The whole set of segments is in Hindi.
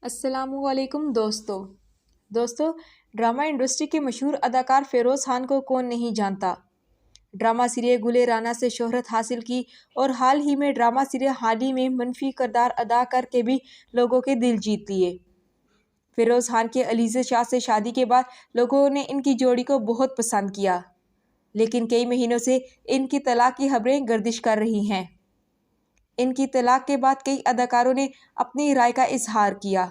अस्सलामुअलैकुम दोस्तों ड्रामा इंडस्ट्री के मशहूर अदाकार फ़िरोज़ खान को कौन नहीं जानता। ड्रामा सीरियल गुले राना से शोहरत हासिल की और हाल ही में ड्रामा सीरियल हादी में मनफी किरदार अदा करके भी लोगों के दिल जीत लिए। फ़िरोज़ खान के अलीज़ा शाह से शादी के बाद लोगों ने इनकी जोड़ी को बहुत पसंद किया, लेकिन कई महीनों से इनकी तलाक की खबरें गर्दिश कर रही हैं। इनकी तलाक के बाद कई अदाकारों ने अपनी राय का इजहार किया।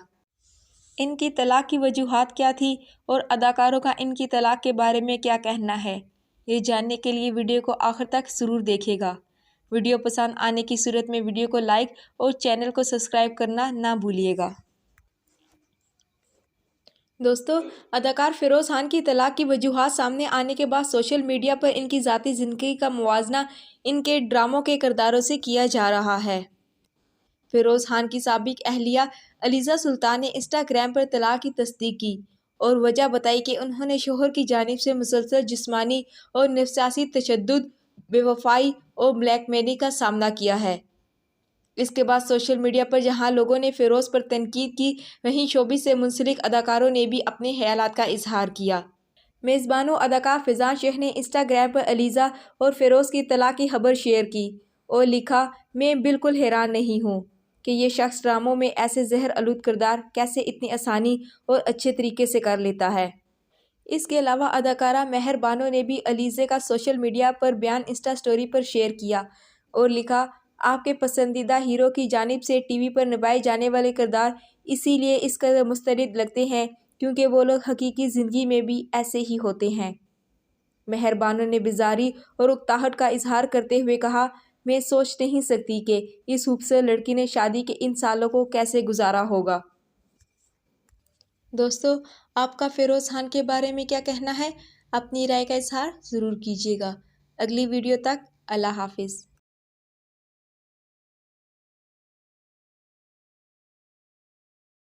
इनकी तलाक की वजूहात क्या थी और अदाकारों का इनकी तलाक के बारे में क्या कहना है, ये जानने के लिए वीडियो को आखिर तक ज़रूर देखिएगा। वीडियो पसंद आने की सूरत में वीडियो को लाइक और चैनल को सब्सक्राइब करना ना भूलिएगा। दोस्तों, अदाकार फ़िरोज़ खान की तलाक की वजूहात सामने आने के बाद सोशल मीडिया पर इनकी ज़ाती ज़िंदगी का मुवाजना इनके ड्रामों के किरदारों से किया जा रहा है। फ़िरोज़ खान की साबिक अहलिया अलीज़ा सुल्तान ने इंस्टाग्राम पर तलाक की तस्दीक की और वजह बताई कि उन्होंने शोहर की जानिब से मुसलसल जिस्मानी और नफ्सियाती तशद्दुद, बेवफाई और ब्लैकमेलिंग का सामना किया है। इसके बाद सोशल मीडिया पर जहां लोगों ने फ़िरोज़ पर तनकीद की, वहीं शोबिस से मुंसलिक अदाकारों ने भी अपने ख्यालात का इजहार किया। मेज़बानों अदाकार फ़िज़ान शेख ने इंस्टाग्राम पर अलीज़ा और फ़िरोज़ की तलाक की खबर शेयर की और लिखा, मैं बिल्कुल हैरान नहीं हूँ कि ये शख्स ड्रामों में ऐसे जहर आलूद किरदार कैसे इतनी आसानी और अच्छे तरीके से कर लेता है। इसके अलावा अदाकारा मेहर बानो ने भी अलीज़ा का सोशल मीडिया पर बयान इंस्टा स्टोरी पर शेयर किया और लिखा, आपके पसंदीदा हीरो की जानिब से टीवी पर निभाए जाने वाले किरदार इसीलिए इस कदर मुस्तरद लगते हैं क्योंकि वो लोग हकीकी ज़िंदगी में भी ऐसे ही होते हैं। मेहर बानो ने बेज़ारी और उकताहट का इजहार करते हुए कहा, मैं सोच नहीं सकती कि इस खूबसूरत लड़की ने शादी के इन सालों को कैसे गुजारा होगा। दोस्तों, आपका फ़िरोज़ खान के बारे में क्या कहना है? अपनी राय का इजहार ज़रूर कीजिएगा। अगली वीडियो तक अल्लाह हाफिज़।